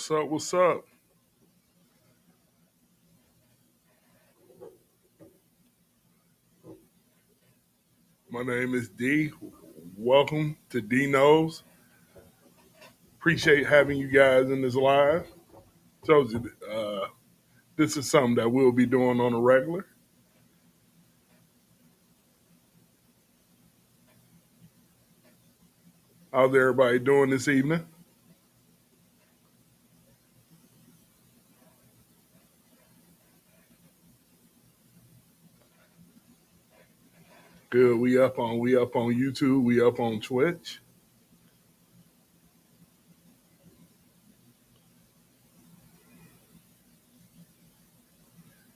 What's up? What's up? My name is D. Welcome to D Knows. Appreciate having you guys in this live. Told you this is something that we'll be doing on a regular. How's everybody doing this evening? Good. We up on YouTube. We up on Twitch.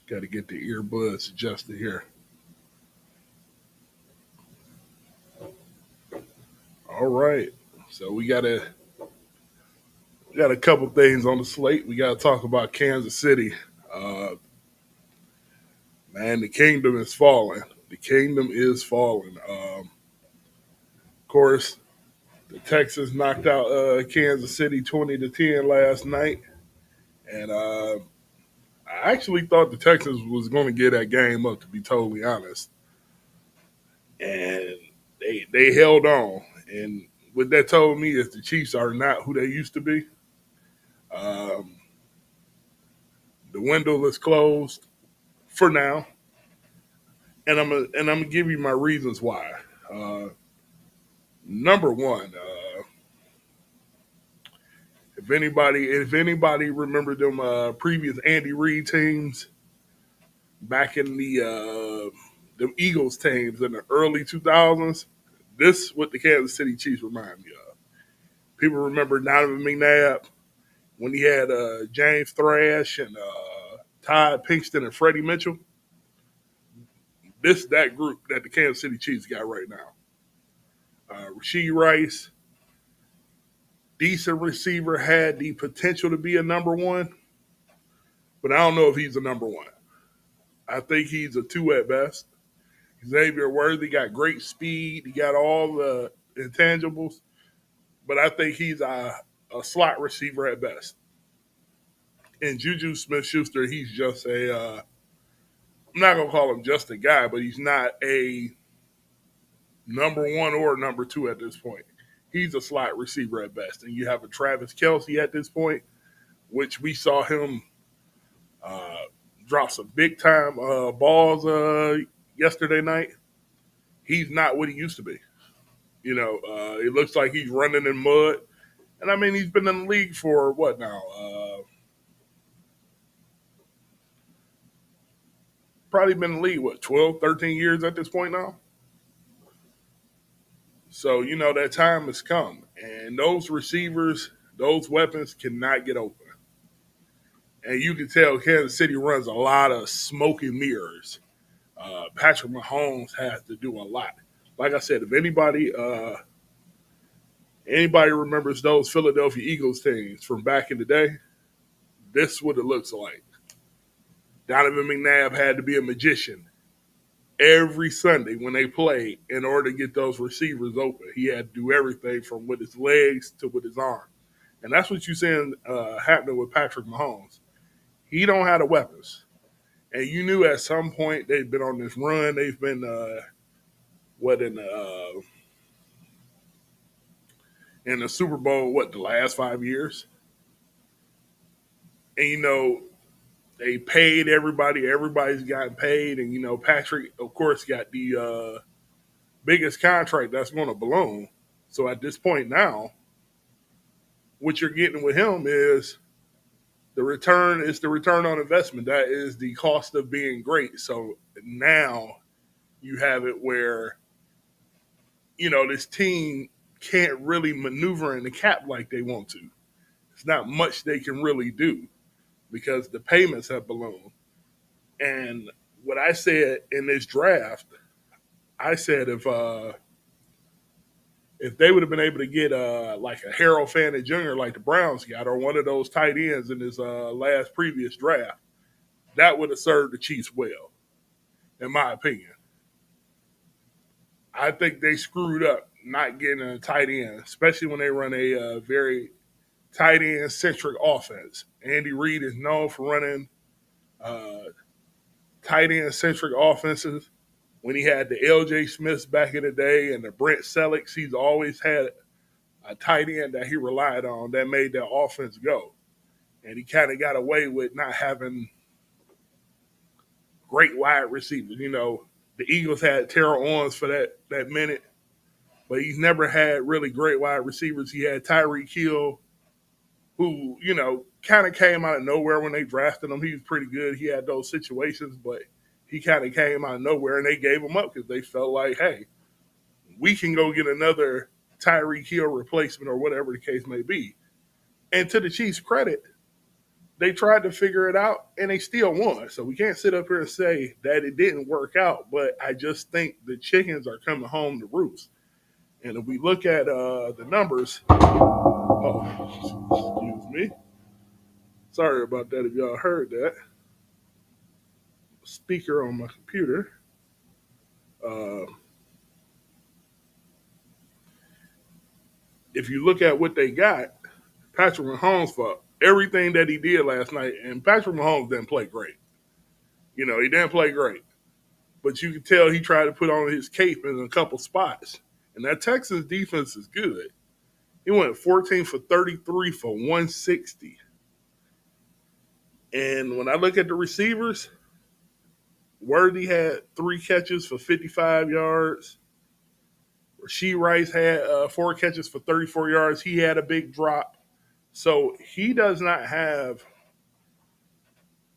Got to get the earbuds adjusted here. All right. So we got a couple things on the slate. We got to talk about Kansas City. Uh, Man, the kingdom is falling. The kingdom is falling. Of course, the Texans knocked out Kansas City 20-10 last night, and I actually thought the Texans was going to get that game up. To be totally honest, and they held on. And what that told me is the Chiefs are not who they used to be. Um, the window is closed for now, and I'm gonna give you my reasons why. Uh, Number one, if anybody remember them previous Andy Reid teams back in the Eagles teams in the early 2000s, this is what the Kansas City Chiefs remind me of. People remember Donovan McNabb when he had James Thrash and Todd Pinkston and Freddie Mitchell. This that group that the Kansas City Chiefs got right now. Rasheed Rice, decent receiver, had the potential to be a number one, but I don't know if he's a number one. I think he's a two at best. Xavier Worthy got great speed. He got all the intangibles, but I think he's a slot receiver at best. And Juju Smith Schuster, he's just I'm not going to call him just a guy, but he's not a number one or number two at this point. He's a slot receiver at best. And you have a Travis Kelsey at this point, which we saw him uh, drop some big time balls yesterday night. He's not what he used to be. It looks like he's running in mud. And I mean, he's been in the league for what now? Probably been in the league, what, 12, 13 years at this point now? So, that time has come. And those receivers, those weapons cannot get open. And you can tell Kansas City runs a lot of smoke and mirrors. Patrick Mahomes has to do a lot. Like I said, if anybody remembers those Philadelphia Eagles teams from back in the day, this is what it looks like. Donovan McNabb had to be a magician every Sunday when they played in order to get those receivers open. He had to do everything from with his legs to with his arm. And that's what you're seeing happening with Patrick Mahomes. He don't have the weapons. And you knew at some point they've been on this run. They've been what in the Super Bowl, what, the last 5 years? And they paid everybody. Everybody's gotten paid, and Patrick, of course, got the biggest contract that's going to balloon. So at this point now, what you're getting with him is the return. Is the return on investment. That is the cost of being great. So now you have it where this team can't really maneuver in the cap like they want to. It's not much they can really do because the payments have ballooned. And what I said in this draft, I said if they would have been able to get like a Harold Fannin Jr. like the Browns got, or one of those tight ends in this last previous draft, that would have served the Chiefs well, in my opinion. I think they screwed up not getting a tight end, especially when they run a very tight end centric offense. Andy Reid is known for running uh, tight end centric offenses. When he had the L.J. Smiths back in the day and the Brent Sellecks, he's always had a tight end that he relied on that made that offense go. And he kind of got away with not having great wide receivers. You know, the Eagles had Terrell Owens for that minute, but he's never had really great wide receivers. He had Tyreek Hill, who, you know, kind of came out of nowhere when they drafted him. He was pretty good. He had those situations, but he kind of came out of nowhere and they gave him up because they felt like, hey, we can go get another Tyreek Hill replacement or whatever the case may be. And to the Chiefs' credit, they tried to figure it out and they still won. So we can't sit up here and say that it didn't work out, but I just think the chickens are coming home to roost. And if we look at the numbers, oh, excuse me. Sorry about that if y'all heard that. Speaker on my computer. Uh, if you look at what they got, Patrick Mahomes for everything that he did last night, and Patrick Mahomes didn't play great. You know, he didn't play great. But you can tell he tried to put on his cape in a couple spots. And that Texans defense is good. He went 14 for 33 for 160. And when I look at the receivers, Worthy had 3 catches for 55 yards. Rasheed Rice had 4 catches for 34 yards. He had a big drop. So he does not have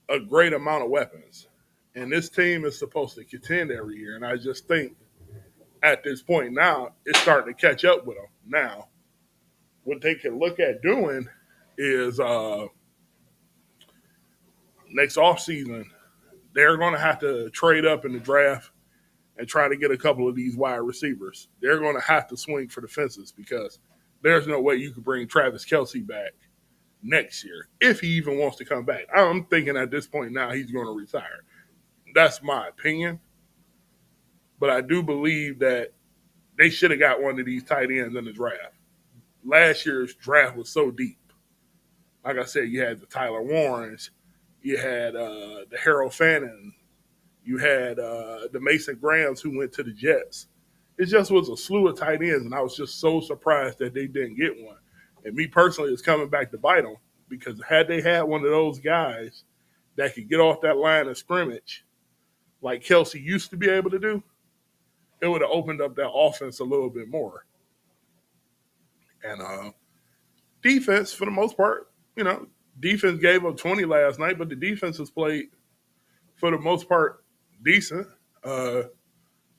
a great amount of weapons. And this team is supposed to contend every year. And I just think at this point now, it's starting to catch up with them. Now, what they can look at doing is next offseason, they're going to have to trade up in the draft and try to get a couple of these wide receivers. They're going to have to swing for the fences because there's no way you could bring Travis Kelce back next year if he even wants to come back. I'm thinking at this point now he's going to retire. That's my opinion. But I do believe that they should have got one of these tight ends in the draft. Last year's draft was so deep. Like I said, you had the Tyler Warrens, you had the Harold Fannin, you had the Mason Grahams who went to the Jets. It just was a slew of tight ends, and I was just so surprised that they didn't get one. And me personally, it's coming back to bite them because had they had one of those guys that could get off that line of scrimmage like Kelce used to be able to do, it would have opened up that offense a little bit more. And defense, for the most part, you know, defense gave up 20 last night, but the defense has played, for the most part, decent.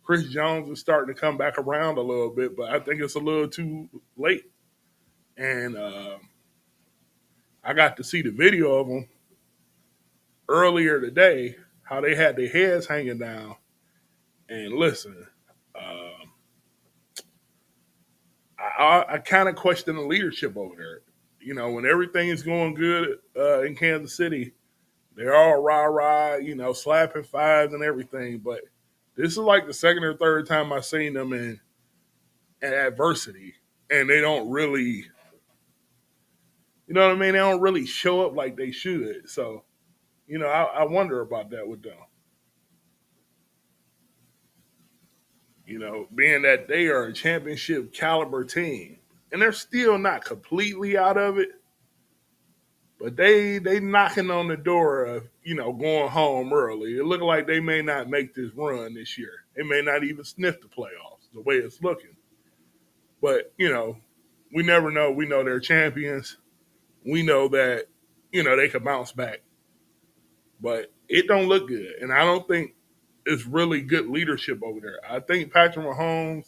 Chris Jones is starting to come back around a little bit, but I think it's a little too late. And I got to see the video of them earlier today, how they had their heads hanging down. And listen, I kind of question the leadership over there. You know, when everything is going good in Kansas City, they're all rah rah, you know, slapping fives and everything. But this is like the second or third time I've seen them in adversity, and they don't really, you know what I mean? They don't really show up like they should. So, you know, I wonder about that with them. You know, being that they are a championship caliber team, and they're still not completely out of it, but they knocking on the door of, you know, going home early. It look like they may not make this run this year. They may not even sniff the playoffs the way it's looking. But, you know, we never know. We know they're champions. We know that, you know, they could bounce back. But it don't look good. And I don't think it's really good leadership over there. I think Patrick Mahomes,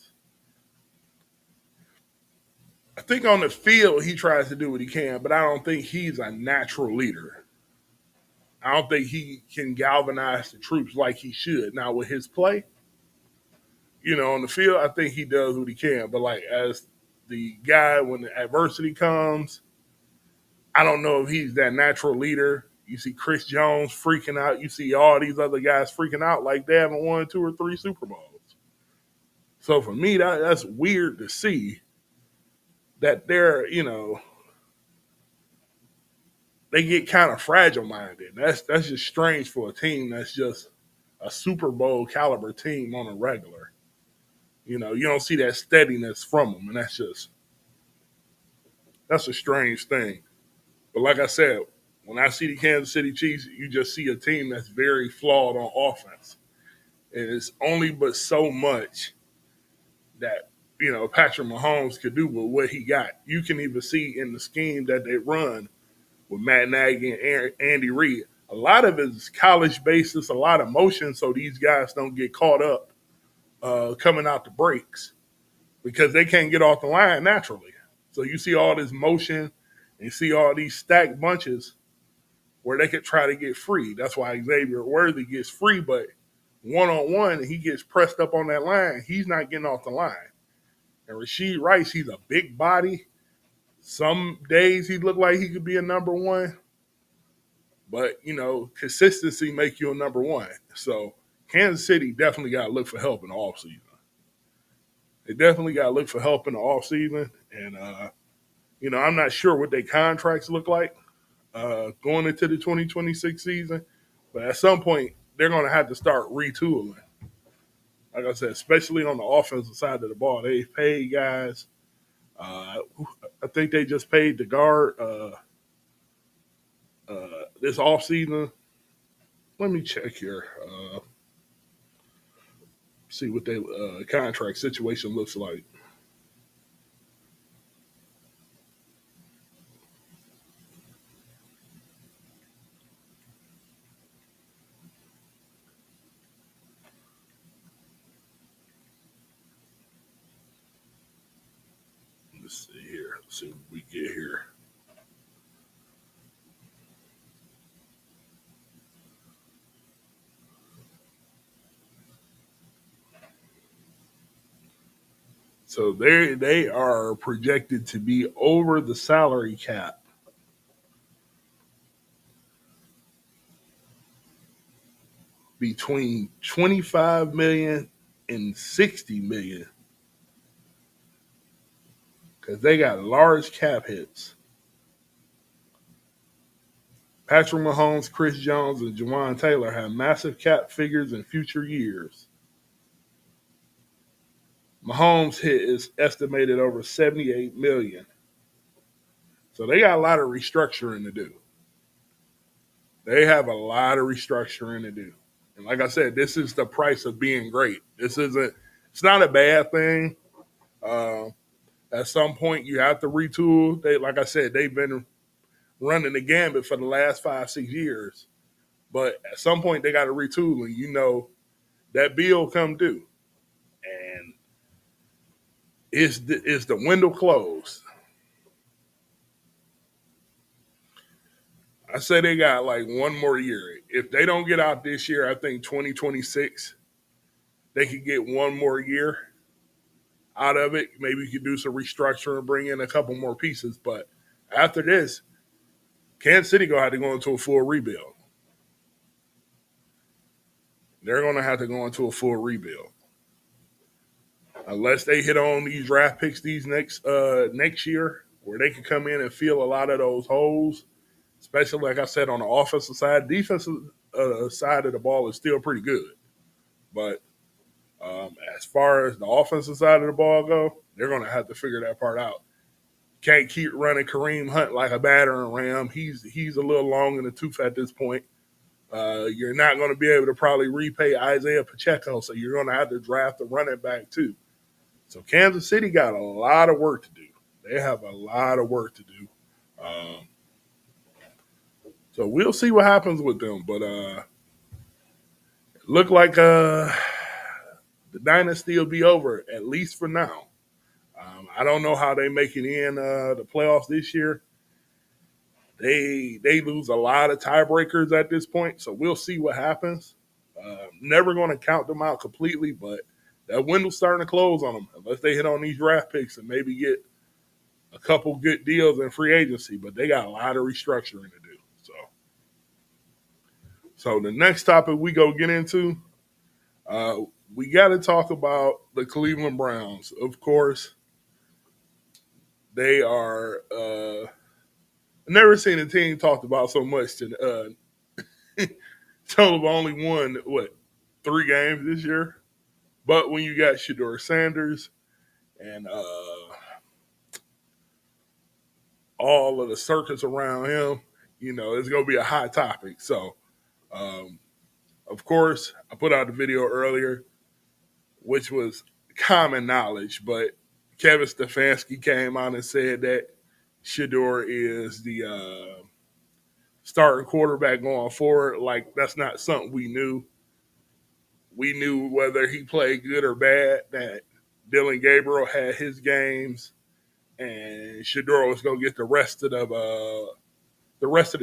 I think on the field he tries to do what he can, but I don't think he's a natural leader. I don't think he can galvanize the troops like he should. Now with his play, you know, on the field, I think he does what he can. But like as the guy when the adversity comes, I don't know if he's that natural leader. You see Chris Jones freaking out. You see all these other guys freaking out like they haven't won 2 or 3 Super Bowls. So for me, that's weird to see that they're, you know, they get kind of fragile minded. That's just strange for a team that's just a Super Bowl caliber team on a regular. You don't see that steadiness from them, and that's a strange thing. But like I said, when I see the Kansas City Chiefs, you just see a team that's very flawed on offense, and it's only but so much that Patrick Mahomes could do with what he got. You can even see in the scheme that they run with Matt Nagy and Andy Reid. A lot of it is college basis, a lot of motion, so these guys don't get caught up coming out the breaks because they can't get off the line naturally. So you see all this motion and you see all these stacked bunches where they could try to get free. That's why Xavier Worthy gets free, but one on one, he gets pressed up on that line. He's not getting off the line. And Rashid Rice, he's a big body. Some days he looked like he could be a number one, but consistency make you a number one. So Kansas City definitely got to look for help in the offseason. They definitely got to look for help in the offseason. And, I'm not sure what their contracts look like going into the 2026 season. But at some point, they're going to have to start retooling. Like I said, especially on the offensive side of the ball. They pay guys. I think they just paid the guard this offseason. Let me check here. See what their contract situation looks like. Let's see here. Let's see what we get here. So they are projected to be over the salary cap between 25 million and 60 million because they got large cap hits. Patrick Mahomes, Chris Jones, and Jawan Taylor have massive cap figures in future years. Mahomes' hit is estimated over 78 million. So they got a lot of restructuring to do. They have a lot of restructuring to do. And like I said, this is the price of being great. It's not a bad thing. Uh, at some point, you have to retool. Like I said, they've been running the gambit for the last 5-6 years. But at some point, they got to retool, and that bill come due. And is the window closed? I say they got like one more year. If they don't get out this year, I think 2026, they could get one more year out of it. Maybe you could do some restructuring and bring in a couple more pieces. But after this, Kansas City going to have to go into a full rebuild. They're going to have to go into a full rebuild. Unless they hit on these draft picks these next year, where they can come in and fill a lot of those holes, especially like I said on the offensive side. Defensive side of the ball is still pretty good, but as far as the offensive side of the ball go, they're going to have to figure that part out. Can't keep running Kareem Hunt like a battering ram. He's a little long in the tooth at this point. You're not going to be able to probably repay Isaiah Pacheco, so you're going to have to draft a running back too. So Kansas City got a lot of work to do. They have a lot of work to do. Um, so we'll see what happens with them. But it look like the dynasty will be over, at least for now. I don't know how they make it in the playoffs this year. They lose a lot of tiebreakers at this point, so we'll see what happens. Never going to count them out completely, but that window's starting to close on them unless they hit on these draft picks and maybe get a couple good deals in free agency. But they got a lot of restructuring to do. So the next topic we go get into, uh, we got to talk about the Cleveland Browns. Of course, they are I've never seen a team talked about so much to total of only won what 3 games this year. But when you got Shedeur Sanders and all of the circus around him, it's gonna be a hot topic. So, um, of course, I put out the video earlier, which was common knowledge, but Kevin Stefanski came out and said that Shedeur is the starting quarterback going forward. Like that's not something we knew. We knew whether he played good or bad that Dylan Gabriel had his games and Shedeur was going to get the rest of the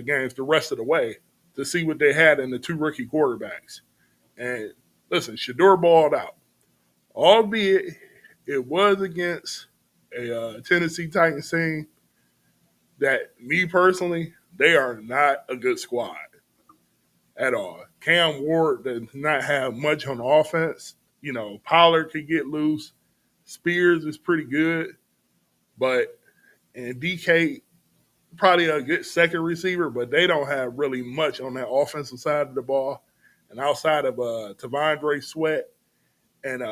games the rest of the way to see what they had in the 2 rookie quarterbacks. And listen, Shedeur balled out, albeit it was against a Tennessee Titans team that, me personally, they are not a good squad at all. Cam Ward does not have much on offense. Pollard could get loose. Spears is pretty good, but and DK probably a good second receiver, but they don't have really much on that offensive side of the ball. And outside of Tavondre Sweat and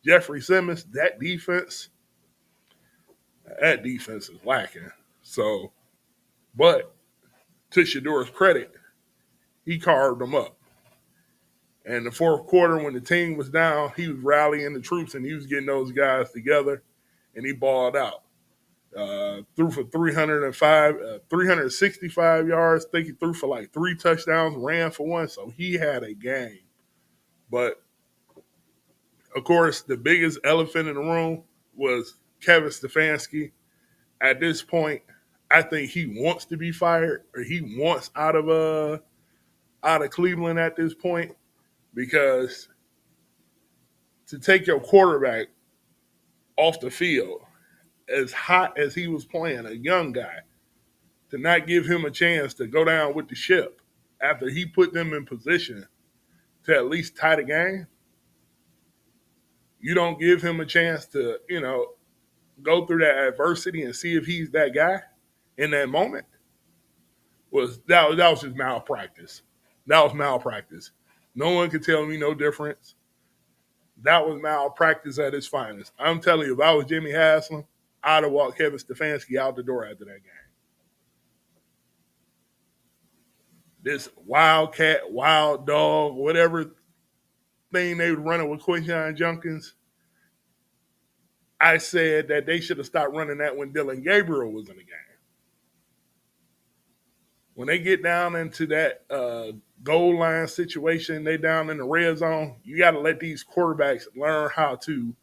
Jeffrey Simmons, that defense is lacking. So, but to Shedeur's credit, he carved them up. And the fourth quarter, when the team was down, he was rallying the troops and he was getting those guys together, and he balled out. Threw for 365 yards. I think he threw for like 3 touchdowns, ran for 1. So he had a game. But of course, the biggest elephant in the room was Kevin Stefanski. At this point, I think he wants to be fired, or he wants out of Cleveland at this point, because to take your quarterback off the field as hot as he was playing, a young guy, to not give him a chance to go down with the ship after he put them in position to at least tie the game. You don't give him a chance to, go through that adversity and see if he's that guy in that moment. That was just malpractice. That was malpractice. No one could tell me no difference. That was malpractice at its finest. I'm telling you, if I was Jimmy Haslam, I'd have walked Kevin Stefanski out the door after that game. This wildcat, wild dog, whatever thing they were running with Quinshon Junkins, I said that they should have stopped running that when Dylan Gabriel was in the game. When they get down into that goal line situation, they down in the red zone, you got to let these quarterbacks learn how to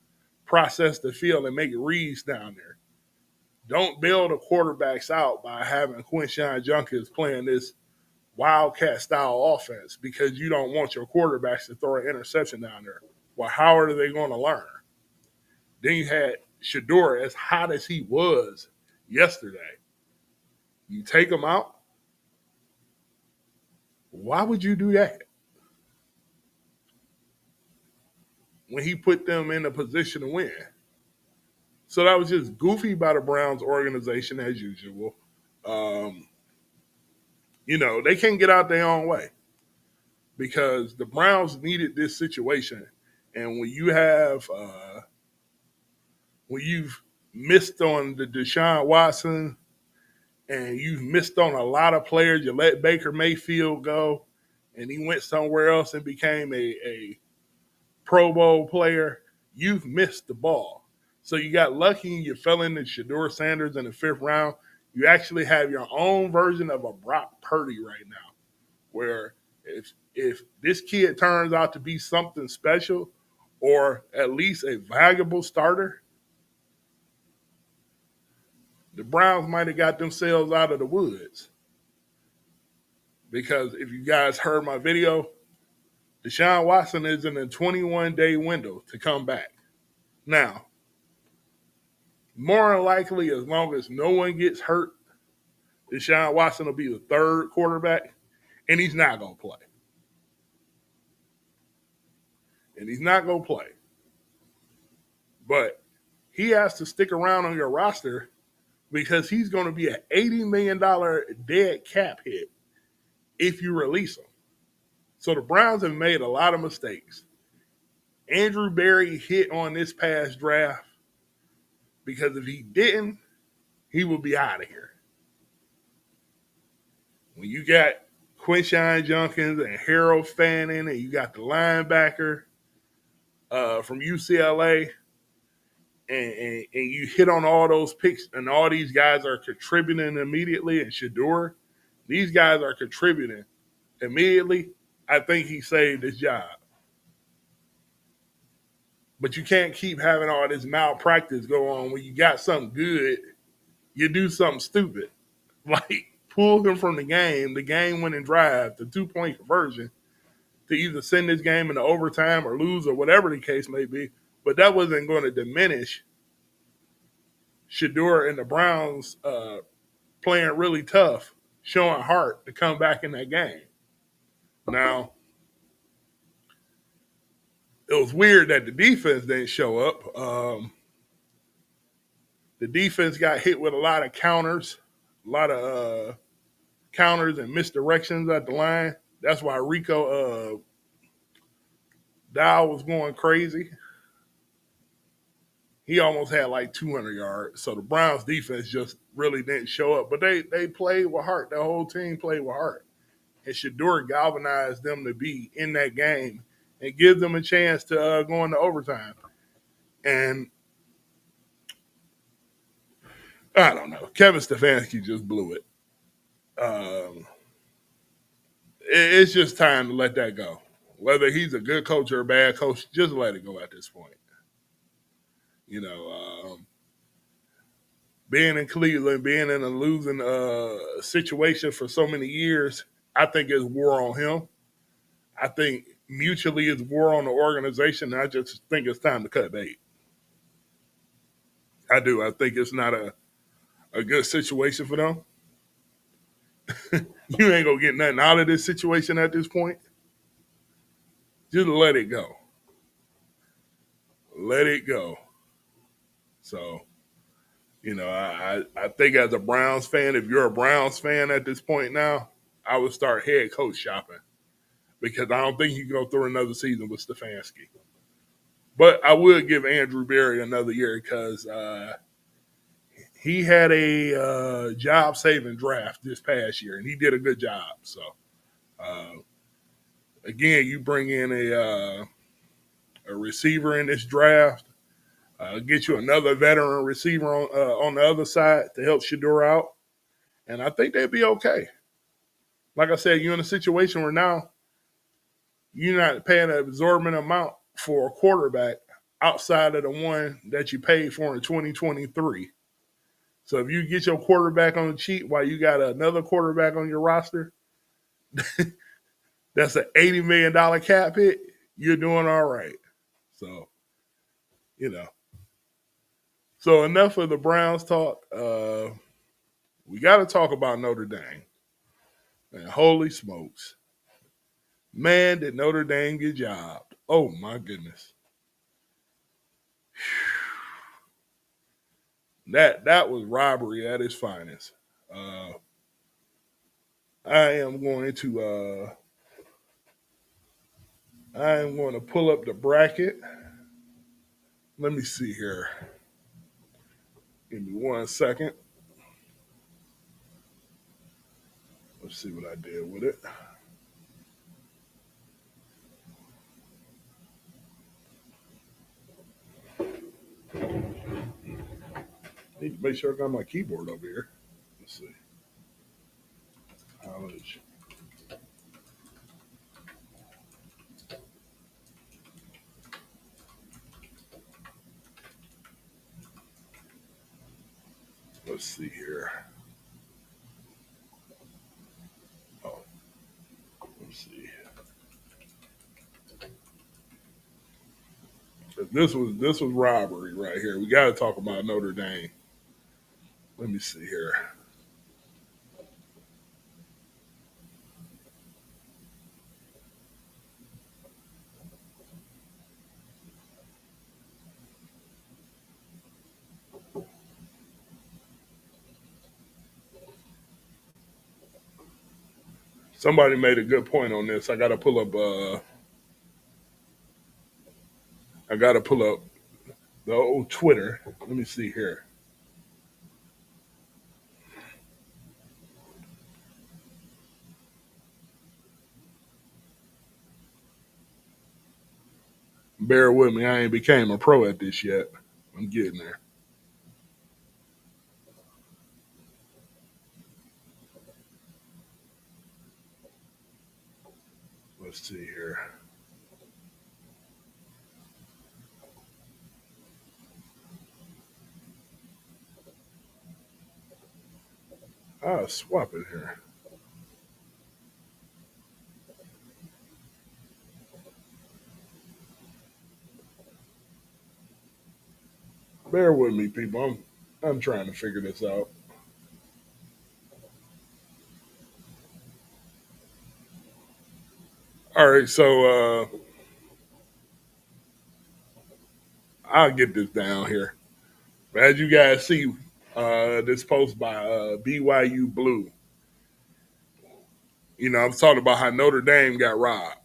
process the field and make reads down there. Don't bail the quarterbacks out by having Quinshon Junkins playing this wildcat style offense because you don't want your quarterbacks to throw an interception down there. Well, how are they going to learn? Then you had Shedeur, as hot as he was yesterday. You take him out. Why would you do that? When he put them in a position to win. So that was just goofy by the Browns organization as usual. They can't get out their own way because the Browns needed this situation. And when you've missed on the Deshaun Watson and you've missed on a lot of players, you let Baker Mayfield go and he went somewhere else and became a Pro Bowl player, you've missed the ball. So you got lucky and you fell into Shedeur Sanders in the 5th round. You actually have your own version of a Brock Purdy right now, where if this kid turns out to be something special or at least a valuable starter, the Browns might have got themselves out of the woods. Because if you guys heard my video, Deshaun Watson is in a 21-day window to come back. Now, more than likely, as long as no one gets hurt, Deshaun Watson will be the 3rd quarterback, and he's not going to play. But he has to stick around on your roster because he's going to be an $80 million dead cap hit if you release him. So the Browns have made a lot of mistakes. Andrew Berry hit on this past draft because if he didn't, he would be out of here. When you got Quinshon Junkins and Harold Fanning, and you got the linebacker from UCLA, and you hit on all those picks, and all these guys are contributing immediately, and Shador, these guys are contributing immediately, I think he saved his job. But you can't keep having all this malpractice go on when you got something good, you do something stupid. Like pull him from the game winning drive, the 2-point conversion to either send this game into overtime or lose or whatever the case may be. But that wasn't going to diminish Shador and the Browns playing really tough, showing heart to come back in that game. Now, it was weird that the defense didn't show up. The defense got hit with a lot of counters, a lot of counters and misdirections at the line. That's why Rico Dow was going crazy. He almost had like 200 yards. So the Browns defense just really didn't show up. But they played with heart. The whole team played with heart. And Shador galvanized them to be in that game and give them a chance to go into overtime. And I don't know. Kevin Stefanski just blew it. It's just time to let that go. Whether he's a good coach or a bad coach, just let it go at this point. You know, being in Cleveland, being in a losing situation for so many years, I think it's war on him. I think mutually it's war on the organization. I just think it's time to cut bait. I do. I think it's not a good situation for them. You ain't gonna get nothing out of this situation at this point. Just let it go. Let it go. So, I think as a Browns fan, if you're a Browns fan at this point now, I would start head coach shopping because I don't think you can go through another season with Stefanski. But I would give Andrew Berry another year because he had a job-saving draft this past year, and he did a good job. So, uh, again, you bring in a receiver in this draft, get you another veteran receiver on the other side to help Shador out, and I think they'd be okay. Like I said, you're in a situation where now you're not paying an absorbent amount for a quarterback outside of the one that you paid for in 2023. So if you get your quarterback on the cheap while you got another quarterback on your roster, that's an $80 million cap hit, you're doing all right. So, you know. So enough of the Browns talk. We got to talk about Notre Dame. And holy smokes. Man, did Notre Dame get jobbed. Oh, my goodness. That was robbery at its finest. Uh, I am going to pull up the bracket. Let me see here. Give me 1 second. Let's see what I did with it. Need to make sure I got my keyboard over here. Let's see. College. Let's see here. Oh, let's see. This was robbery right here. We got to talk about Notre Dame. Let me see here. Somebody made a good point on this. I got to pull up. I got to pull up the old Twitter. Let me see here. Bear with me. I ain't became a pro at this yet. I'm getting there. Let's see here. Swap it here. Bear with me, people. I'm trying to figure this out. All right, so I'll get this down here. As you guys see, this post by BYU Blue. I'm talking about how Notre Dame got robbed.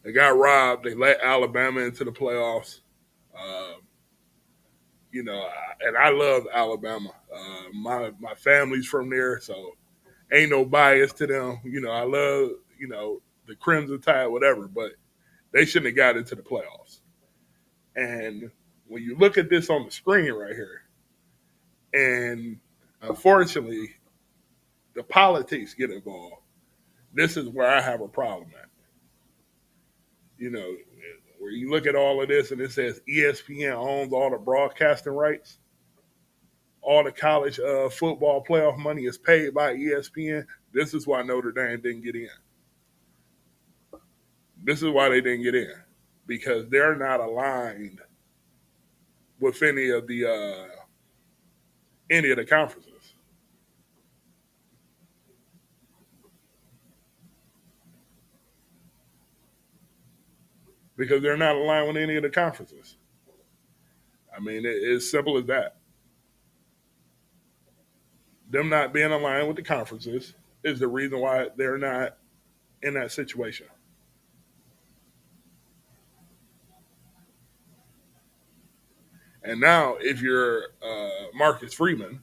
They got robbed. They let Alabama into the playoffs. Uh, and I love Alabama. My family's from there, so ain't no bias to them. I love the Crimson Tide, whatever, but they shouldn't have got into the playoffs. And when you look at this on the screen right here, and unfortunately, the politics get involved. This is where I have a problem at. You know, where you look at all of this and it says ESPN owns all the broadcasting rights, all the college football playoff money is paid by ESPN. This is why Notre Dame didn't get in. This is why they didn't get in because they're not aligned with any of the conferences because they're not aligned with any of the conferences. I mean, it's simple as that. Them not being aligned with the conferences is the reason why they're not in that situation. And now, Marcus Freeman,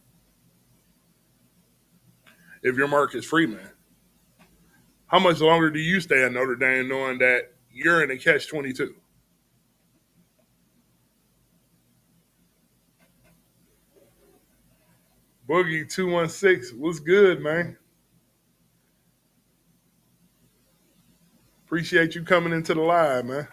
if you're Marcus Freeman, how much longer do you stay at Notre Dame knowing that you're in a catch 22? Boogie 216, what's good, man? Appreciate you coming into the live, man.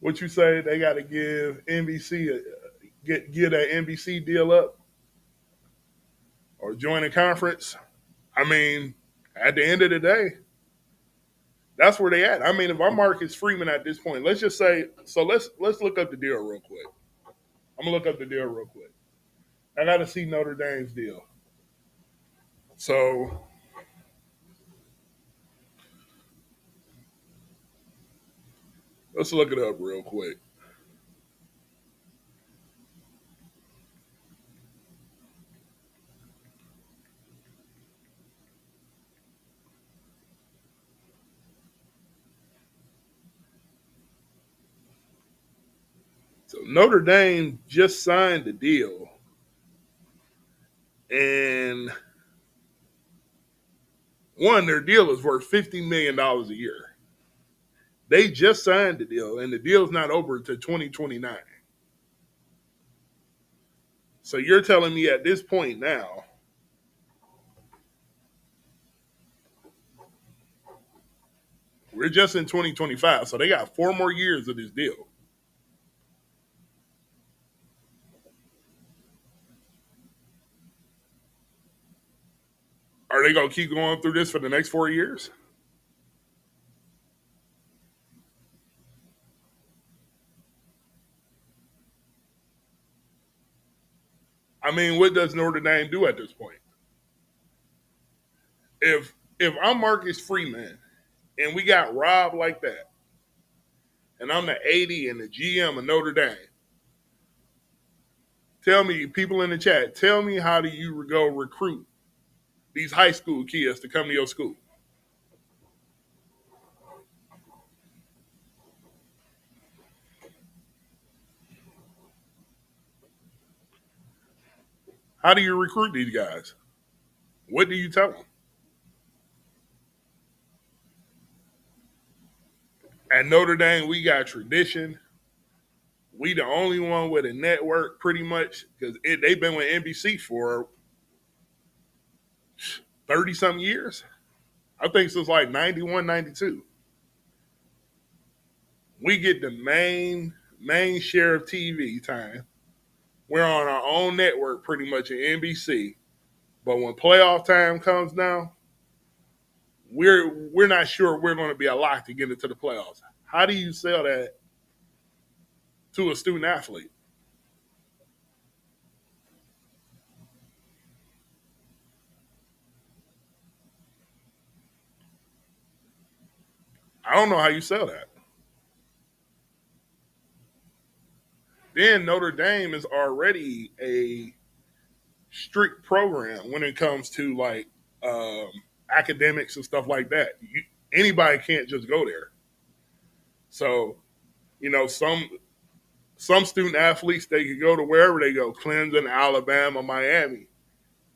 What you say? They got to give NBC get that NBC deal up or join a conference. I mean, at the end of the day, that's where they at. I mean, if I'm Marcus Freeman at this point, let's just say. So let's look up the deal real quick. I'm gonna look up the deal real quick. I got to see Notre Dame's deal. So let's look it up real quick. So Notre Dame just signed the deal, and one, their deal is worth $50 million a year. They just signed the deal, and the deal's not over until 2029. So you're telling me at this point now, we're just in 2025, so they got 4 more years of this deal. Are they gonna keep going through this for the next 4 years? I mean, what does Notre Dame do at this point? If I'm Marcus Freeman and we got robbed like that, and I'm the 80 and the GM of Notre Dame, Tell me, people in the chat, tell me how do you go recruit these high school kids to come to your school? How do you recruit these guys? What do you tell them? At Notre Dame, we got tradition. We the only one with a network, pretty much, because they've been with NBC for 30 something years. I think since like 91, 92. We get the main share of TV time. We're on our own network, pretty much at NBC. But when playoff time comes now, we're not sure we're going to be a lock to get into the playoffs. How do you sell that to a student athlete? I don't know how you sell that. Then Notre Dame is already a strict program when it comes to like um, academics and stuff like that. Anybody can't just go there. So you know, some student athletes they could go to wherever they go, Clemson, Alabama, Miami,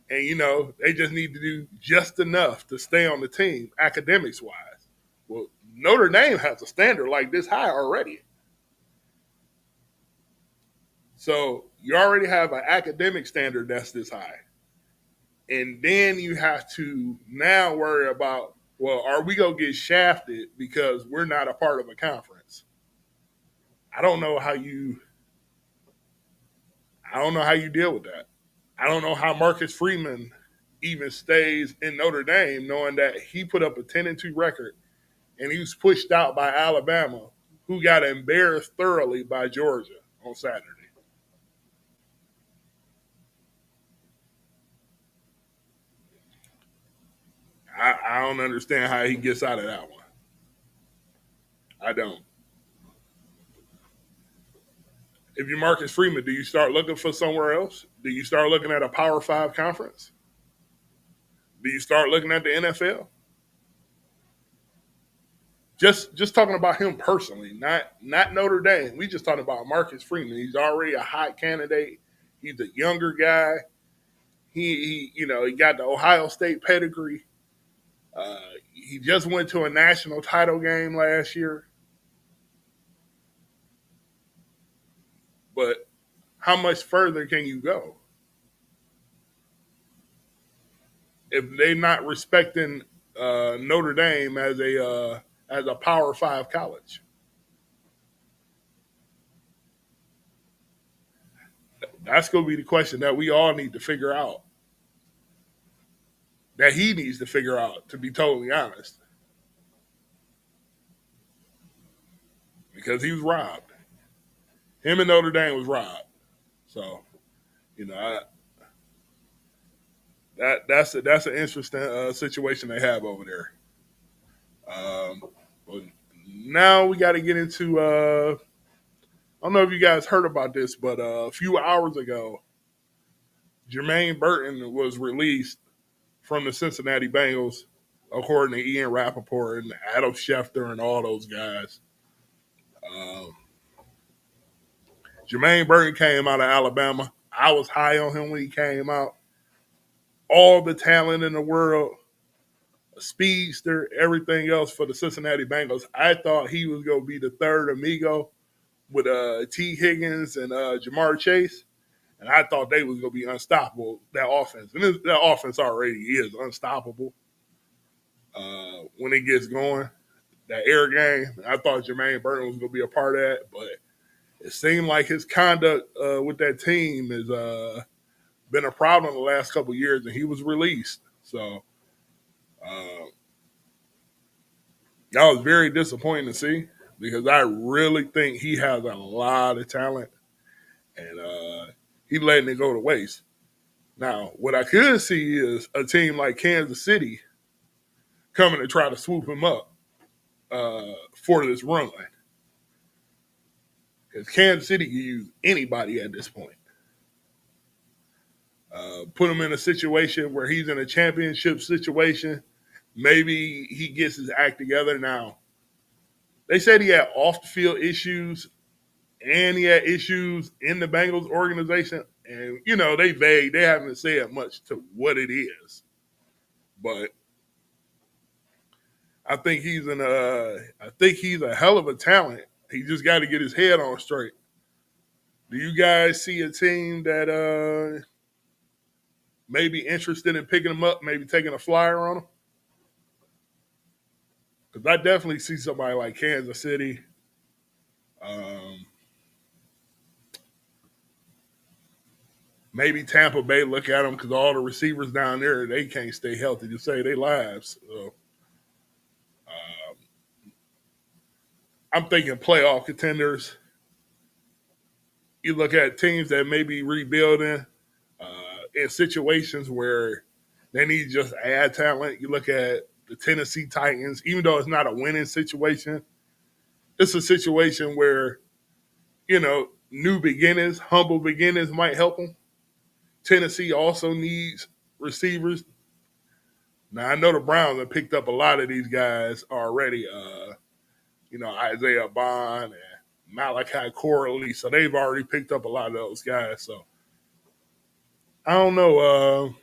and you know they just need to do just enough to stay on the team academics wise. Well, Notre Dame has a standard like this high already, so you already have an academic standard that's this high, and then you have to now worry about, well, are we gonna get shafted because we're not a part of a conference? I don't know how you I don't know how you deal with that. I don't know how Marcus Freeman even stays in Notre Dame, knowing that he put up a 10-2 record and he was pushed out by Alabama, who got embarrassed thoroughly by Georgia on Saturday. I don't understand how he gets out of that one. I don't. If you're Marcus Freeman, do you start looking for somewhere else? Do you start looking at a Power Five conference? Do you start looking at the NFL? Just talking about him personally, not Notre Dame. We just talking about Marcus Freeman. He's already a hot candidate. He's a younger guy. He got the Ohio State pedigree. Uh, he just went to a national title game last year. But how much further can you go if they're not respecting Notre Dame as a Power Five college? That's going to be the question that we all need to figure out. That he needs to figure out, to be totally honest, because he was robbed. Him and Notre Dame was robbed. So you know that's an interesting situation they have over there. But now we got to get into. I don't know if you guys heard about this, but a few hours ago, Jermaine Burton was released from the Cincinnati Bengals, according to Ian Rappaport and Adam Schefter and all those guys. Um, Jermaine Burton came out of Alabama. I was high on him when he came out. All the talent in the world, a speedster, everything else for the Cincinnati Bengals. I thought he was going to be the third amigo with T. Higgins and Jamar Chase. And I thought they was going to be unstoppable, that offense. And that offense already is unstoppable when it gets going. That air game, I thought Jermaine Burton was going to be a part of that. But it seemed like his conduct with that team has been a problem the last couple of years, and he was released. So uh, that was very disappointing to see because I really think he has a lot of talent, and he letting it go to waste. Now, what I could see is a team like Kansas City coming to try to swoop him up for this run. Because Kansas City can use anybody at this point. Put him in a situation where he's in a championship situation. Maybe he gets his act together. Now, they said he had off the field issues and he had issues in the Bengals organization. And, they vague. They haven't said much to what it is. But I think he's a hell of a talent. He just got to get his head on straight. Do you guys see a team that may be interested in picking him up, maybe taking a flyer on him? Because I definitely see somebody like Kansas City. Maybe Tampa Bay look at him because all the receivers down there, they can't stay healthy to save their lives. So, I'm thinking playoff contenders. You look at teams that may be rebuilding in situations where they need to just add talent. You look at the Tennessee Titans, even though it's not a winning situation, it's a situation where, new beginnings, humble beginnings might help them. Tennessee also needs receivers. Now, I know the Browns have picked up a lot of these guys already. Isaiah Bond and Malachi Corley. So they've already picked up a lot of those guys. So I don't know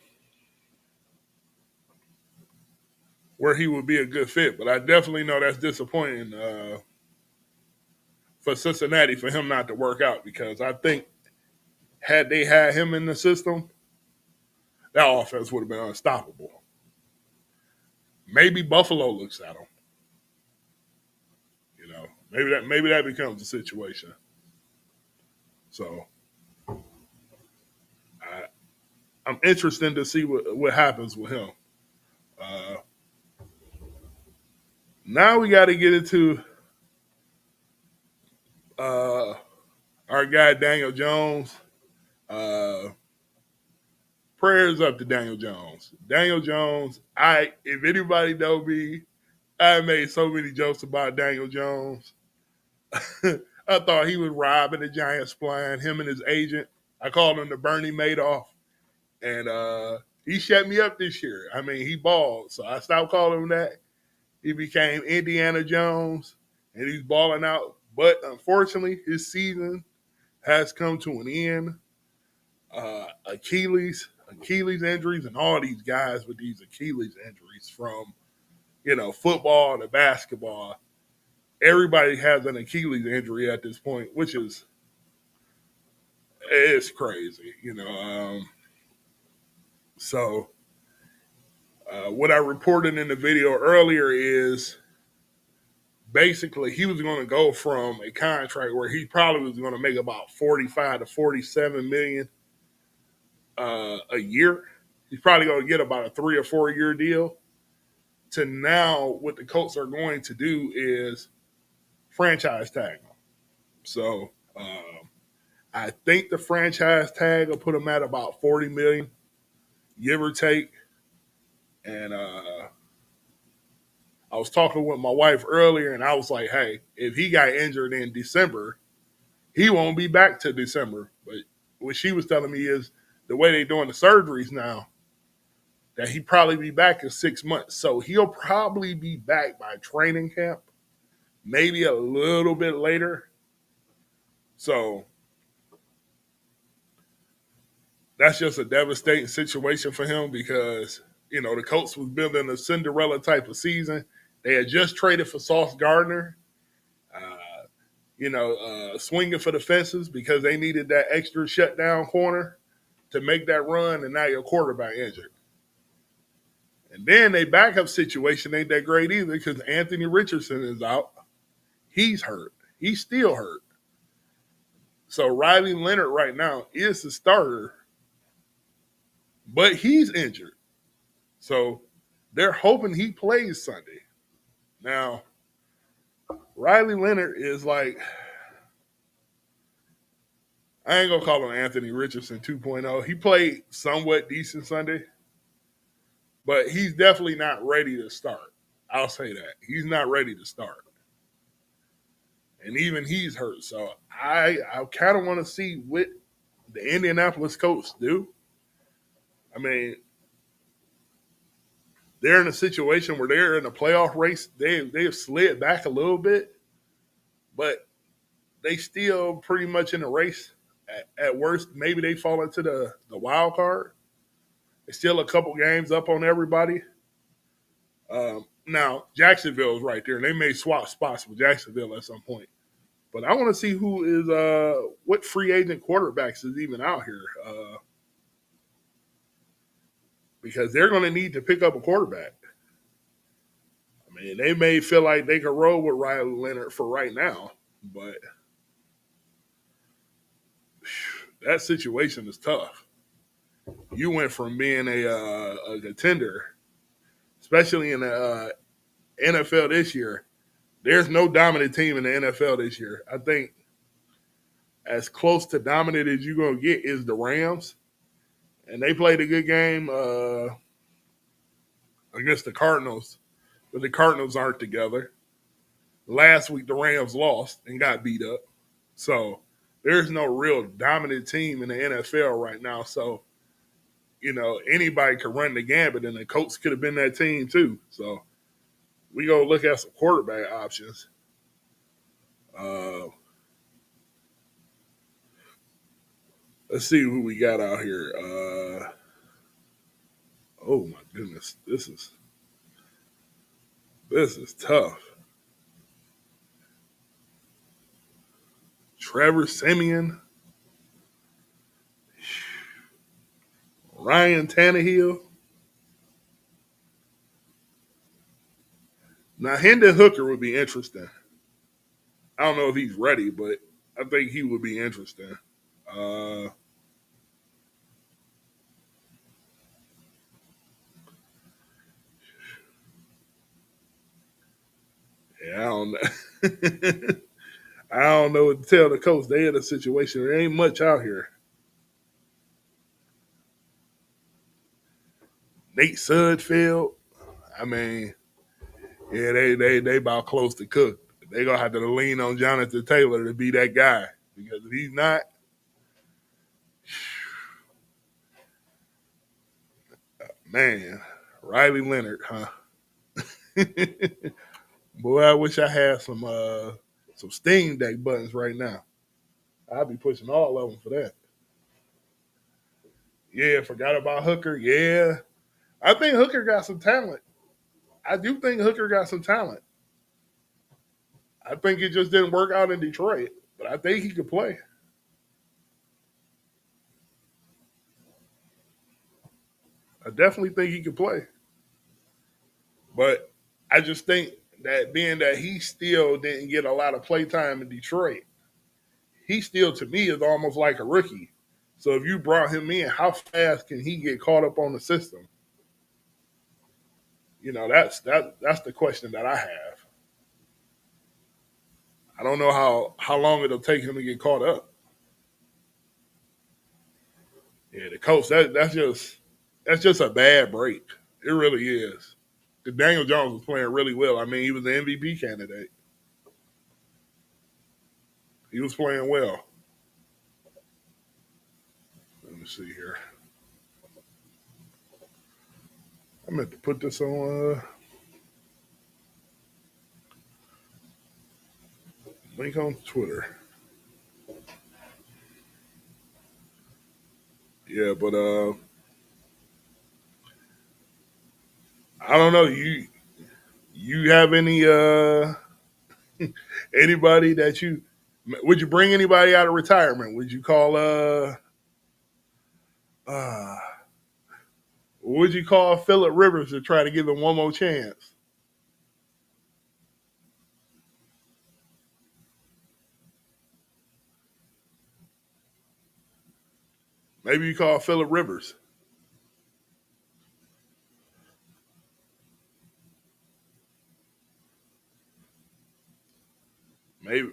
where he would be a good fit, but I definitely know that's disappointing for Cincinnati for him not to work out because I think had they had him in the system, that offense would have been unstoppable. Maybe Buffalo looks at him. Maybe that becomes the situation. So I'm interested to see what happens with him. Uh, Now we got to get into uh, our guy Daniel Jones. Uh, Prayers up to Daniel Jones. Daniel Jones. If anybody know me, I made so many jokes about Daniel Jones. I thought he was robbing the Giants blind. Him and his agent. I called him the Bernie Madoff, and he shut me up this year. I mean, he balled, so I stopped calling him that. He became Indiana Jones, and he's balling out. But unfortunately, his season has come to an end. Achilles injuries, and all these guys with these Achilles injuries from football to basketball. Everybody has an Achilles injury at this point, which is it's crazy, So what I reported in the video earlier is basically he was going to go from a contract where he probably was going to make about 45 to 47 million a year. He's probably going to get about a 3 or 4 year deal. To now, what the Colts are going to do is franchise tag him. So I think the franchise tag will put him at about 40 million, give or take. And I was talking with my wife earlier, and I was like, "Hey, if he got injured in December, he won't be back to December." But what she was telling me is the way they're doing the surgeries now, that he'd probably be back in 6 months. So he'll probably be back by training camp, maybe a little bit later. So that's just a devastating situation for him because, the Colts was building a Cinderella type of season. They had just traded for Sauce Gardner, swinging for the fences because they needed that extra shutdown corner to make that run, and now your quarterback injured. And then their backup situation ain't that great either because Anthony Richardson is out. He's hurt. He's still hurt. So Riley Leonard right now is the starter, but he's injured. So they're hoping he plays Sunday. Now, Riley Leonard is like, I ain't going to call him Anthony Richardson 2.0. He played somewhat decent Sunday, but he's definitely not ready to start. I'll say that. He's not ready to start. And even he's hurt. So I kind of want to see what the Indianapolis Colts do. I mean, they're in a situation where they're in a playoff race. They've slid back a little bit, but they still pretty much in the race. At worst, maybe they fall into the wild card. They're still a couple games up on everybody. Now Jacksonville's right there. They may swap spots with Jacksonville at some point. But I want to see who is what free agent quarterbacks is even out here because they're going to need to pick up a quarterback. I mean, they may feel like they can roll with Riley Leonard for right now, but that situation is tough. You went from being a contender, especially in the NFL this year. There's no dominant team in the NFL this year. I think as close to dominant as you're going to get is the Rams. And they played a good game against the Cardinals, but the Cardinals aren't together. Last week, the Rams lost and got beat up. So there's no real dominant team in the NFL right now. So, anybody could run the gambit, and the Colts could have been that team too. So we go look at some quarterback options. Uh, let's see who we got out here. Oh my goodness, this is tough. Trevor Simeon, Ryan Tannehill. Now Hendon Hooker would be interesting. I don't know if he's ready, but I think he would be interesting. Uh, yeah, I don't know. I don't know what to tell the coach. They in a situation. There ain't much out here. Nate Sudfeld. I mean, yeah, they about close to cook. They gonna have to lean on Jonathan Taylor to be that guy because if he's not, man, Riley Leonard, huh? Boy, I wish I had some Steam Deck buttons right now. I'd be pushing all of them for that. Yeah, forgot about Hooker. Yeah, I think Hooker got some talent. I do think Hooker got some talent. I think it just didn't work out in Detroit, but I think he could play. I definitely think he could play. But I just think that being that he still didn't get a lot of play time in Detroit, he still to me is almost like a rookie. So if you brought him in, how fast can he get caught up on the system? That's the question that I have. I don't know how long it'll take him to get caught up. Yeah, the coach that's just a bad break. It really is. Daniel Jones was playing really well. I mean, he was the MVP candidate. He was playing well. Let me see here. I meant to put this on link on Twitter. Yeah, but I don't know. You have any anybody that you would you bring anybody out of retirement? Would you call uh would you call Phillip Rivers to try to give him one more chance? Maybe you call Phillip Rivers.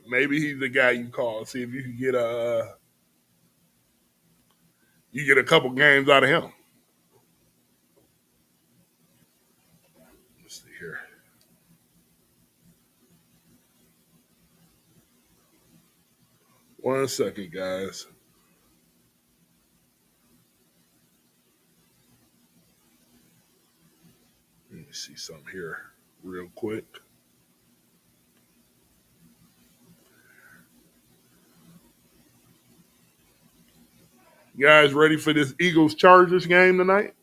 Maybe he's the guy you call. See if you can get a couple games out of him. Let's see here. One second, guys. me see something here real quick. You guys ready for this Eagles Chargers game tonight?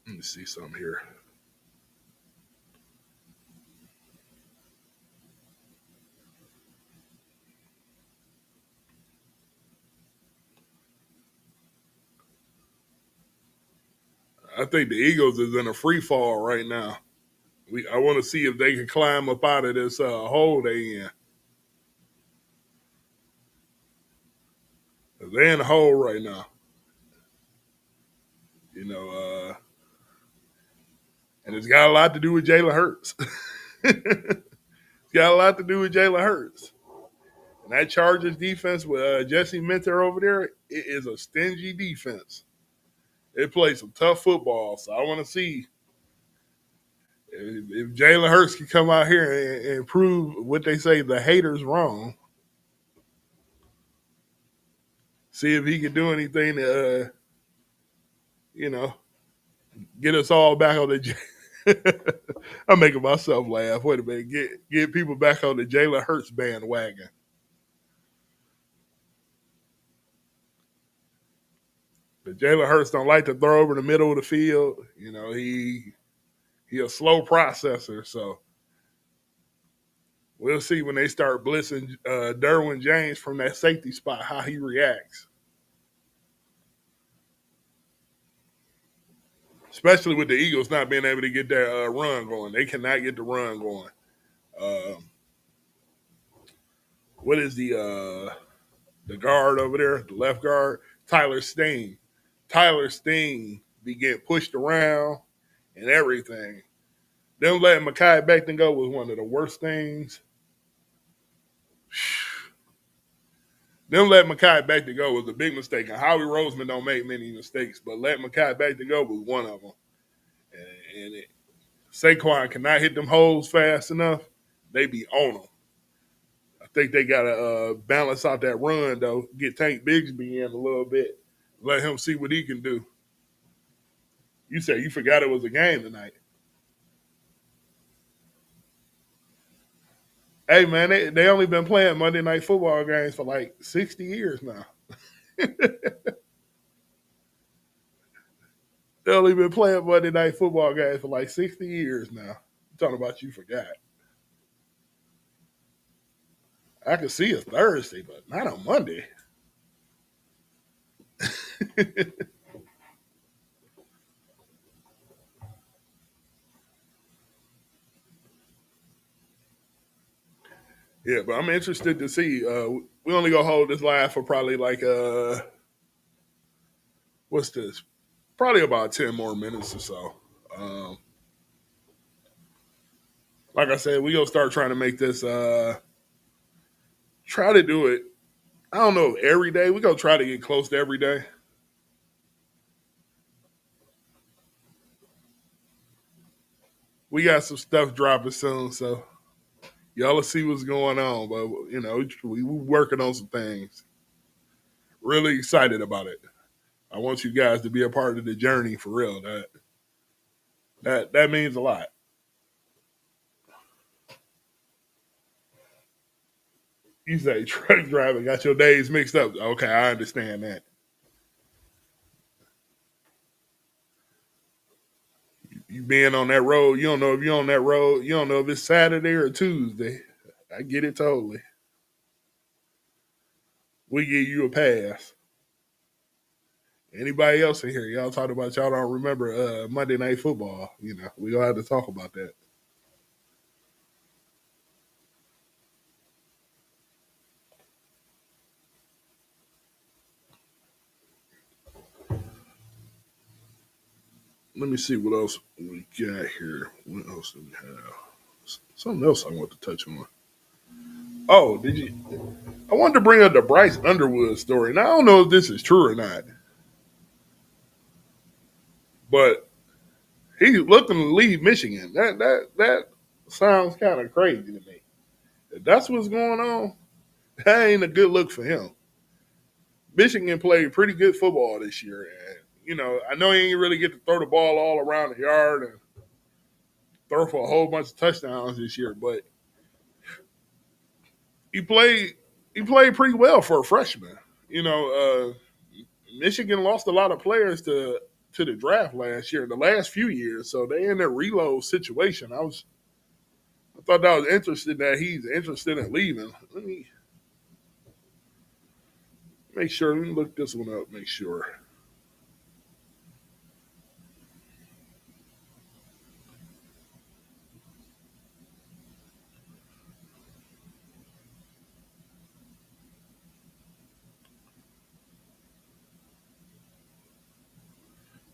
Let me see something here. I think the Eagles is in a free fall right now. I want to see if they can climb up out of this hole they in. They're in a hole right now. You know, and it's got a lot to do with Jalen Hurts. It's got a lot to do with Jalen Hurts. And that Chargers defense with Jesse Minter over there, it is a stingy defense. They play some tough football, so I want to see if Jalen Hurts can come out here and prove what they say the haters wrong. See if he can do anything to, you know, get us all back on the. I'm making myself laugh. Wait a minute, get people back on the Jalen Hurts bandwagon. But Jalen Hurts don't like to throw over the middle of the field. You know, he a slow processor, so we'll see when they start blitzing Derwin James from that safety spot how he reacts. Especially with the Eagles not being able to get their run going, they cannot get the run going. Um, what is the guard over there, the left guard, Tyler Steen. Tyler Steen be getting pushed around and everything. Them letting Mekhi Becton go was one of the worst things. Them letting Mekhi Becton go was a big mistake. And Howie Roseman don't make many mistakes, but letting Mekhi Becton go was one of them. And Saquon cannot hit them holes fast enough. They be on them. I think they got to balance out that run, though. Get Tank Bigsby in a little bit. Let him see what he can do. You said you forgot it was a game tonight. Hey, man, they only been playing Monday Night Football games for like 60 years now. They only been playing Monday Night Football games for like 60 years now. I'm talking about you forgot. I could see a Thursday, but not on Monday. Yeah, but I'm interested to see. We only gonna hold this live for probably like what's this? Probably about 10 more minutes or so. Um, like I said, we gonna start trying to make this. Try to do it. I don't know every day. We gonna try to get close to every day. We got some stuff dropping soon, so y'all will see what's going on. But you know, we working on some things. Really excited about it. I want you guys to be a part of the journey for real. That means a lot. You say truck driving got your days mixed up. Okay, I understand that. You being on that road, you don't know if you're on that road. You don't know if it's Saturday or Tuesday. I get it totally. We give you a pass. Anybody else in here? Y'all talk about y'all don't remember Monday Night Football. You know, we gonna have to talk about that. Let me see what else we got here. What else do we have? Something else I want to touch on. Oh, did you? I wanted to bring up the Bryce Underwood story. Now I don't know if this is true or not, but he's looking to leave Michigan. That sounds kind of crazy to me. If that's what's going on, That ain't a good look for him. Michigan played pretty good football this year, and I know he ain't really get to throw the ball all around the yard and throw for a whole bunch of touchdowns this year, but he played he played pretty well for a freshman. You know, Michigan lost a lot of players to the draft last year, the last few years, so they in a reload situation. I thought that was interesting that he's interested in leaving. Let me make sure. Let me look this one up. Make sure.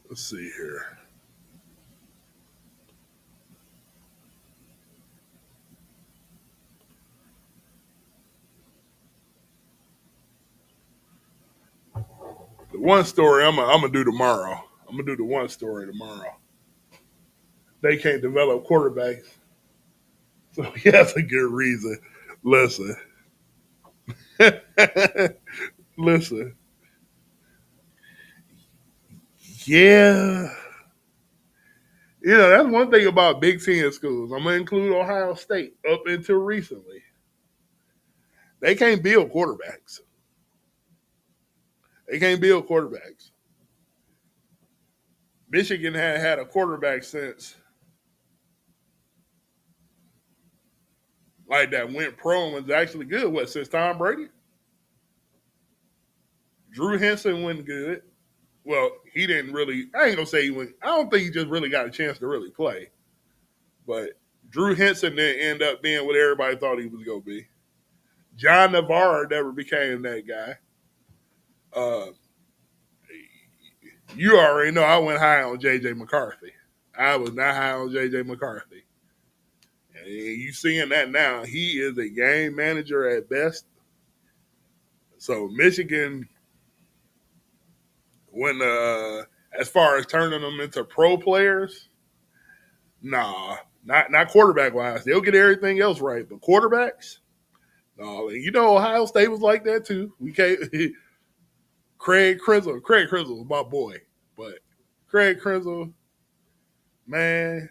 Let's see here. The one story I'm gonna do tomorrow. I'm gonna do the one story tomorrow. They can't develop quarterbacks, so he has a good reason. Listen, listen. Yeah, that's one thing about Big Ten schools. I'm gonna include Ohio State up until recently. They can't build quarterbacks. They can't build quarterbacks. Michigan had a quarterback since like that went pro and was actually good. What since Tom Brady? Drew Henson went good. Well, he didn't really. I ain't gonna say he went. I don't think he just really got a chance to really play. But Drew Henson didn't end up being what everybody thought he was gonna be. John Navarre never became that guy. Uh, you already know I went high on JJ McCarthy. I was not high on JJ McCarthy. And you seeing that now. He is a game manager at best. So Michigan, when as far as turning them into pro players, nah, not quarterback wise. They'll get everything else right, but quarterbacks, no. Ohio State was like that too. We can't. Craig Krenzel. Craig Krenzel was my boy, but Craig Krenzel, man,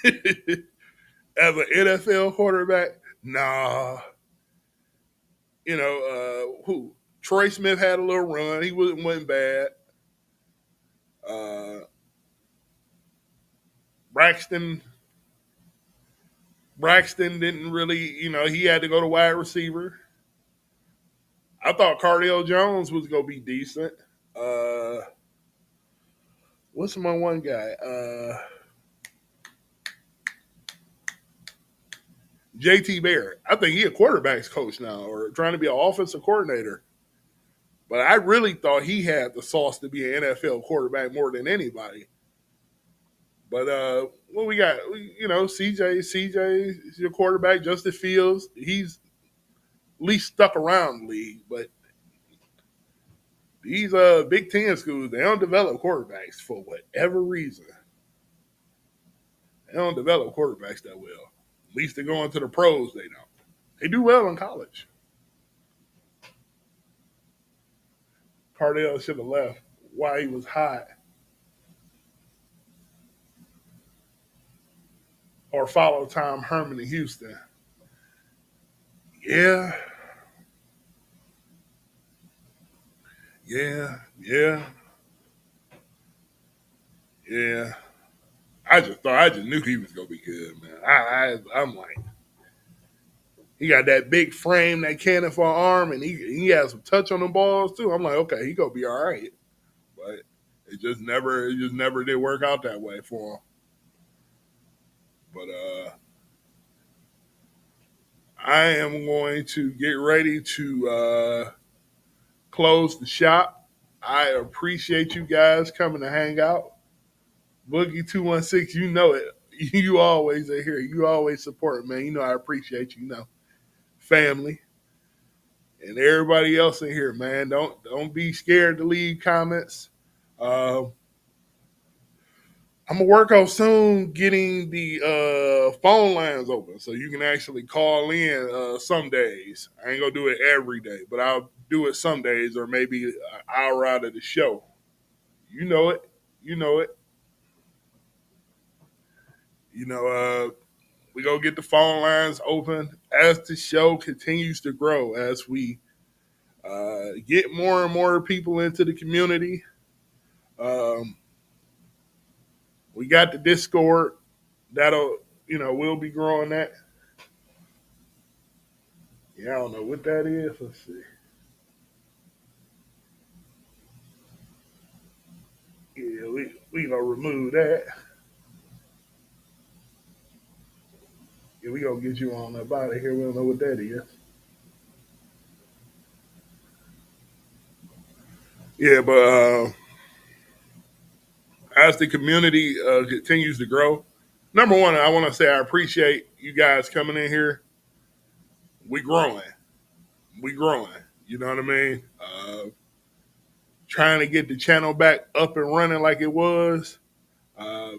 as an NFL quarterback, nah. Who? Troy Smith had a little run. He wasn't bad. Uh, Braxton Braxton didn't really, he had to go to wide receiver. I thought Cardale Jones was gonna be decent. Uh, what's my one guy? JT Barrett. I think he a quarterbacks coach now, or trying to be an offensive coordinator. But I really thought he had the sauce to be an NFL quarterback more than anybody. But what we got? CJ is your quarterback. Justin Fields, he's at least stuck around the league. But these Big Ten schools, they don't develop quarterbacks for whatever reason. They don't develop quarterbacks that well. At least they go into the pros, they don't. They do well in college. Cardell should have left while he was hot, or follow Tom Herman in Houston. Yeah, yeah, yeah. I just knew he was gonna be good, man. I'm like, he got that big frame, that cannon for an arm, and he has some touch on the balls too. I'm like, okay, he gonna be all right, but it just never did work out that way for him. But I am going to get ready to close the shop. I appreciate you guys coming to hang out. Boogie 216, you know it. You always are here. You always support, man. I appreciate you. Family and everybody else in here, man. Don't be scared to leave comments. Uh, I'm gonna work on soon getting the phone lines open so you can actually call in some days. I ain't gonna do it every day, but I'll do it some days or maybe an hour out of the show. You know it. You know it. You know, we gonna get the phone lines open as the show continues to grow, as we get more and more people into the community. Um, we got the Discord that'll, we'll be growing that. Yeah, I don't know what that is. Let's see. Yeah, we gonna remove that. Yeah, we gonna get you on up out of here. We don't know what that is. Yeah, but as the community continues to grow, number one, I want to say I appreciate you guys coming in here. We growing. We growing. You know what I mean? Trying to get the channel back up and running like it was. Uh,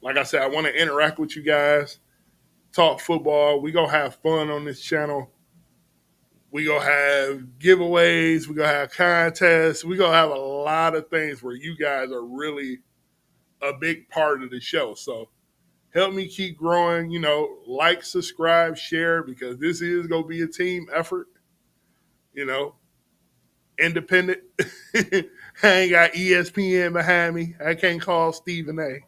like I said, I want to interact with you guys, talk football. We gonna have fun on this channel. We gonna have giveaways. We gonna have contests. We gonna have a lot of things where you guys are really a big part of the show. So help me keep growing. Like, subscribe, share, because this is gonna be a team effort. You know, independent. I ain't got ESPN behind me. I can't call Stephen A.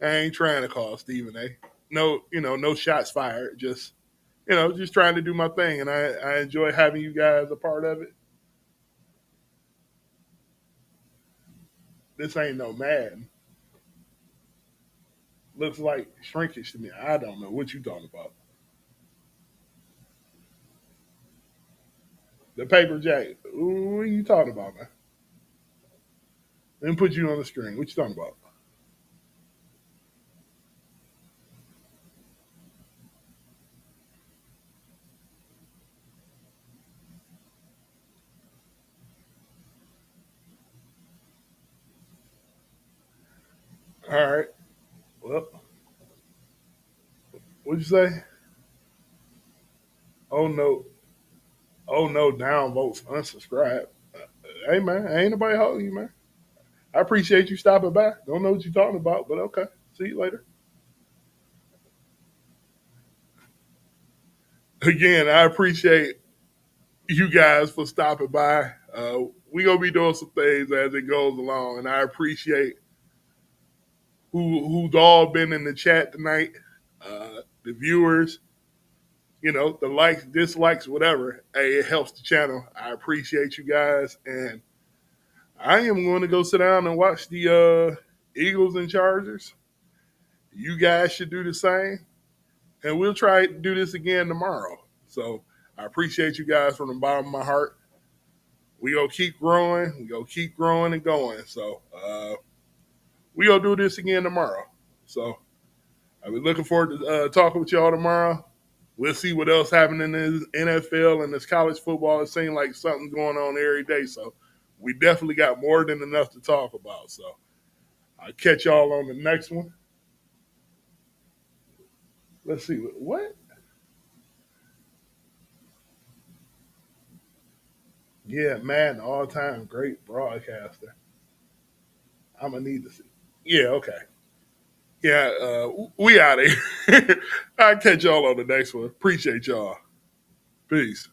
I ain't trying to call Stephen A. No, no shots fired. Just trying to do my thing, and I enjoy having you guys a part of it. This ain't no Madden. Looks like shrinkage to me. I don't know what you talking about. The paper jacket. Ooh, what are you talking about, man? Let me put you on the screen. What you talking about? All right. Well, what'd you say? Oh no. Oh no. Down votes. Unsubscribe. Hey man, ain't nobody holding you, man. I appreciate you stopping by. Don't know what you're talking about, but okay. See you later. Again, I appreciate you guys for stopping by. We gonna be doing some things as it goes along, and I appreciate who's all been in the chat tonight. The viewers, the likes, dislikes, whatever. Hey, it helps the channel. I appreciate you guys, and I am going to go sit down and watch the Eagles and Chargers. You guys should do the same, and we'll try to do this again tomorrow. So I appreciate you guys from the bottom of my heart. We gonna keep growing. We gonna keep growing and going. So we gonna do this again tomorrow. So I'll be looking forward to talking with y'all tomorrow. We'll see what else happened in the NFL and this college football. It seems like something's going on every day. So we definitely got more than enough to talk about. So I'll catch y'all on the next one. Let's see. What? Yeah, man, all time great broadcaster. I'm going to need to see. Yeah, okay. Yeah, we out of here. I'll catch y'all on the next one. Appreciate y'all. Peace.